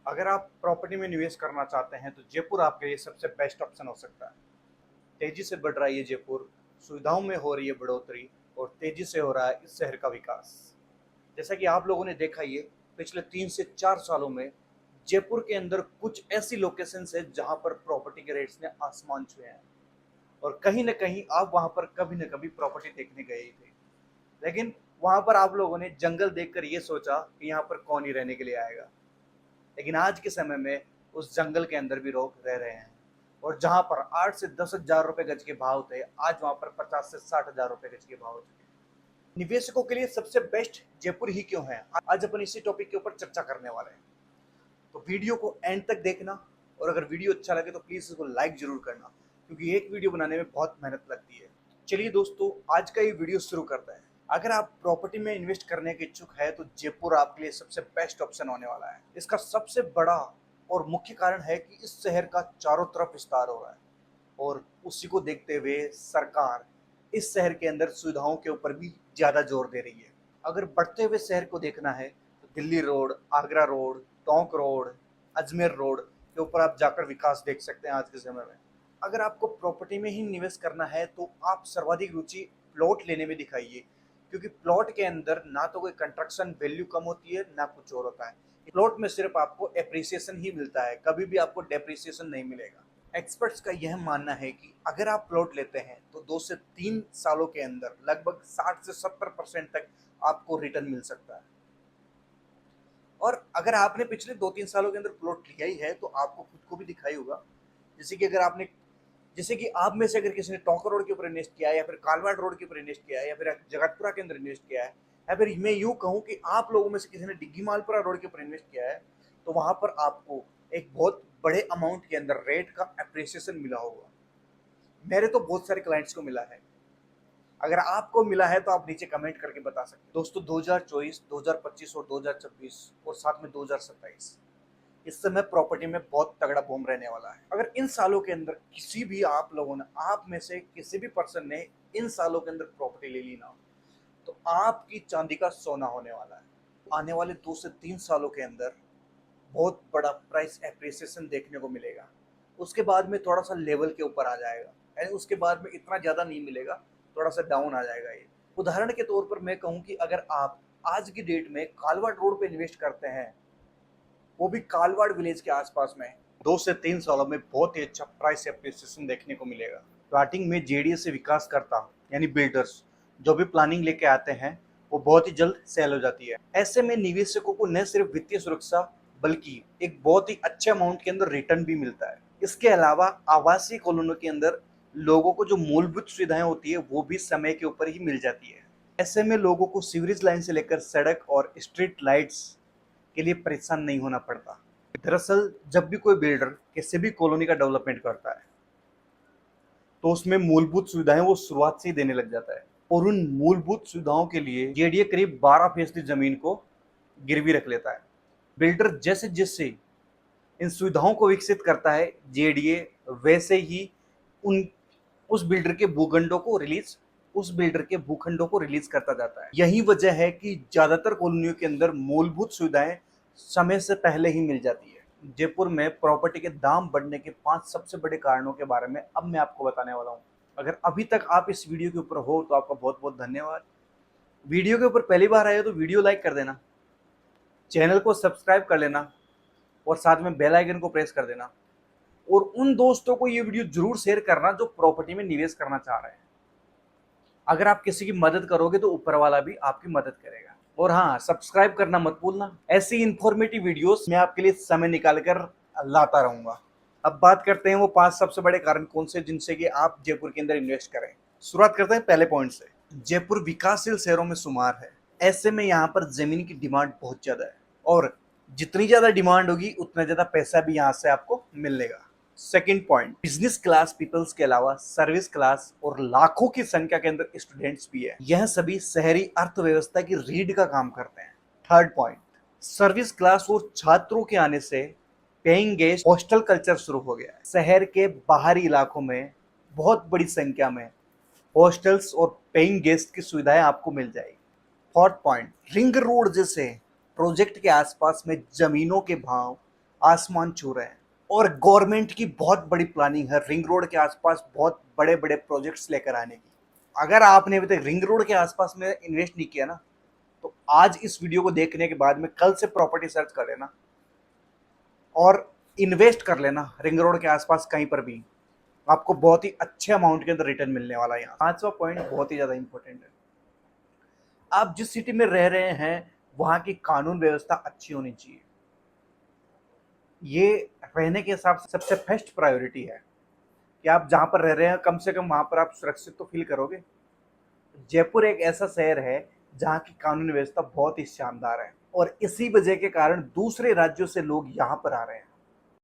अगर आप प्रॉपर्टी में निवेश करना चाहते हैं तो जयपुर आपके लिए सबसे बेस्ट ऑप्शन हो सकता है। तेजी से बढ़ रहा है ये जयपुर, सुविधाओं में हो रही है बढ़ोतरी और तेजी से हो रहा है इस शहर का विकास। जैसा कि आप लोगों ने देखा ही है, पिछले 3 से 4 सालों में जयपुर के अंदर कुछ ऐसी लोकेशंस है जहां पर प्रॉपर्टी के रेट्स ने आसमान छुए हैं और कहीं ना कहीं आप वहां पर कभी ना कभी प्रॉपर्टी देखने गए ही थे। लेकिन वहां पर आप लोगों ने जंगल देखकर ये सोचा कि यहाँ पर कौन ही रहने के लिए आएगा। लेकिन आज के समय में उस जंगल के अंदर भी लोग रह रहे हैं और जहां पर 8 से 10 हजार रुपए गज के भाव थे, आज वहां पर 50 से 60 हजार रुपए गज के भाव हो चुके हैं। निवेशकों के लिए सबसे बेस्ट जयपुर ही क्यों है, आज अपन इसी टॉपिक के ऊपर चर्चा करने वाले हैं। तो वीडियो को एंड तक देखना और अगर वीडियो अच्छा लगे तो प्लीज इसको लाइक जरूर करना, क्योंकि एक वीडियो बनाने में बहुत मेहनत लगती है। चलिए दोस्तों, आज का ये वीडियो शुरू करते हैं। अगर आप प्रॉपर्टी में इन्वेस्ट करने के इच्छुक है तो जयपुर आपके लिए सबसे बेस्ट ऑप्शन होने वाला है। इसका सबसे बड़ा और मुख्य कारण है कि इस शहर का चारों तरफ विस्तार हो रहा है और उसी को देखते हुए सरकार इस शहर के अंदर सुविधाओं के ऊपर भी ज्यादा जोर दे रही है। अगर बढ़ते हुए शहर को देखना है तो Delhi road, Agra road, Tonk road, Ajmer road के ऊपर आप जाकर विकास देख सकते हैं आज के समय में। अगर आपको प्रॉपर्टी में ही निवेश करना है तो आप सर्वाधिक रुचि प्लॉट लेने में दिखाइए, क्योंकि प्लॉट के अंदर ना तो कोई कंस्ट्रक्शन वैल्यू कम होती है ना कुछ और होता है। प्लॉट में सिर्फ आपको एप्रिसिएशन ही मिलता है, कभी भी आपको डेप्रिसिएशन नहीं मिलेगा। एक्सपर्ट्स का यह मानना है कि अगर आप प्लॉट लेते हैं तो 2 से 3 सालों के अंदर लगभग 60 से 70% तक आपको रिटर्न मिल सकता है। और अगर आपने पिछले 2-3 सालों के अंदर प्लॉट लिया ही है तो आपको खुद को भी दिखाई होगा। जैसे कि आप में से अगर किसी ने टोंक रोड के ऊपर इन्वेस्ट किया है या फिर कालवाड़ रोड के ऊपर इन्वेस्ट किया है या फिर जगतपुरा के अंदर इन्वेस्ट किया है, या फिर मैं यूं कहूं कि आप लोगों में से किसी ने डिग्गी मालपुरा रोड के ऊपर इन्वेस्ट किया है, तो वहां पर आपको एक बहुत बड़े अमाउंट के अंदर रेट का अप्रिसिएशन मिला होगा। मेरे तो बहुत सारे क्लाइंट्स को मिला है। अगर आपको मिला है तो आप नीचे कमेंट करके बता सकते हैं। दोस्तों, 2024, 2025 और 2026 और साथ में 2027 इस समय प्रॉपर्टी में बहुत तगड़ा बूम रहने वाला है। अगर इन सालों के अंदर किसी भी आप लोगों ने, आप में से किसी भी पर्सन ने इन सालों के अंदर प्रॉपर्टी ले ली ना, तो आपकी चांदी का सोना होने वाला है। आने वाले 2 से 3 सालों के अंदर बहुत बड़ा प्राइस एप्रिसिएशन देखने को मिलेगा। उसके बाद में थोड़ा सा लेवल के ऊपर आ जाएगा, यानी उसके बाद में इतना ज्यादा नहीं मिलेगा, थोड़ा सा डाउन आ जाएगा ये। उदाहरण के तौर पर मैं कहूँ कि अगर आप आज की डेट में कालवाड़ रोड पे इन्वेस्ट करते हैं, वो भी कालवाड़ विलेज के आसपास में, 2 से 3 सालों में बहुत ही अच्छा प्राइस एप्रिसिएशन देखने को मिलेगा। स्टार्टिंग में जेडीए से विकास करता यानी बिल्डर्स जो भी प्लानिंग लेके आते हैं वो बहुत ही जल्द सेल हो जाती है। ऐसे में निवेशकों को न सिर्फ वित्तीय सुरक्षा बल्कि एक बहुत ही अच्छे अमाउंट के अंदर रिटर्न भी मिलता है। इसके अलावा आवासीय कॉलोनियों के अंदर लोगों को जो मूलभूत सुविधाएं होती है वो भी समय के ऊपर ही मिल जाती है। ऐसे में लोगों को सीवरेज लाइन से लेकर सड़क और स्ट्रीट लाइट्स के लिए परेशान नहीं होना पड़ता। दरअसल जब भी कोई बिल्डर किसी भी कॉलोनी का डेवलपमेंट करता है तो उसमें मूलभूत सुविधाएं वो शुरुआत से ही देने लग जाता है और उन मूलभूत सुविधाओं के लिए जेडीए करीब 12% जमीन को गिरवी रख लेता है। बिल्डर जैसे जैसे इन सुविधाओं को विकसित करता है, जेडीए वैसे ही उन उस बिल्डर के भूखंडों को रिलीज करता जाता है। यही वजह है कि ज्यादातर कॉलोनियों के अंदर मूलभूत सुविधाएं समय से पहले ही मिल जाती है। जयपुर में प्रॉपर्टी के दाम बढ़ने के 5 सबसे बड़े कारणों के बारे में अब मैं आपको बताने वाला हूँ। अगर अभी तक आप इस वीडियो के ऊपर हो तो आपका बहुत बहुत धन्यवाद। वीडियो के ऊपर पहली बार आए हो तो वीडियो लाइक कर देना, चैनल को सब्सक्राइब कर लेना और साथ में बेल आइकन को प्रेस कर देना। और उन दोस्तों को ये वीडियो जरूर शेयर करना जो प्रॉपर्टी में निवेश करना चाह रहे हैं। अगर आप किसी की मदद करोगे तो ऊपर वाला भी आपकी मदद करेगा। और हाँ, सब्सक्राइब करना मत भूलना। ऐसी इंफॉर्मेटिव वीडियोस मैं आपके लिए समय निकाल कर लाता रहूंगा। अब बात करते हैं वो 5 सबसे बड़े कारण कौन से जिनसे कि आप जयपुर के अंदर इन्वेस्ट करें। शुरुआत करते हैं पहले पॉइंट से। जयपुर विकासशील शहरों में शुमार है। ऐसे में यहाँ पर जमीन की डिमांड बहुत ज्यादा है और जितनी ज्यादा डिमांड होगी उतना ज्यादा पैसा भी यहाँ से आपको मिलेगा। Second point, business class peoples के अलावा सर्विस क्लास और लाखों की संख्या के अंदर स्टूडेंट्स भी है। यह सभी शहरी अर्थव्यवस्था की रीढ़ का काम करते हैं। थर्ड पॉइंट, सर्विस क्लास और छात्रों के आने से पेइंग गेस्ट हॉस्टल कल्चर शुरू हो गया है। शहर के बाहरी इलाकों में बहुत बड़ी संख्या में हॉस्टल्स और पेइंग गेस्ट की सुविधाएं आपको मिल जाएगी। फोर्थ पॉइंट, रिंग रोड जैसे प्रोजेक्ट के आसपास में जमीनों के भाव आसमान छू रहे हैं। और गवर्नमेंट की बहुत बड़ी प्लानिंग है रिंग रोड के आसपास बहुत बड़े बड़े प्रोजेक्ट्स लेकर आने की। अगर आपने अभी तक रिंग रोड के आसपास में इन्वेस्ट नहीं किया ना, तो आज इस वीडियो को देखने के बाद में कल से प्रॉपर्टी सर्च कर लेना और इन्वेस्ट कर लेना रिंग रोड के आसपास कहीं पर भी। आपको बहुत ही अच्छे अमाउंट के अंदर रिटर्न मिलने वाला है। यहाँ 5वां पॉइंट बहुत ही ज्यादा इंपॉर्टेंट है। आप जिस सिटी में रह रहे हैं वहां की कानून व्यवस्था अच्छी होनी चाहिए। ये रहने के हिसाब से सबसे फर्स्ट प्रायोरिटी है कि आप जहां पर रह रहे हैं कम से कम वहां पर आप सुरक्षित तो फील करोगे। जयपुर एक ऐसा शहर है जहाँ की कानून व्यवस्था बहुत ही शानदार है और इसी वजह के कारण दूसरे राज्यों से लोग यहाँ पर आ रहे हैं।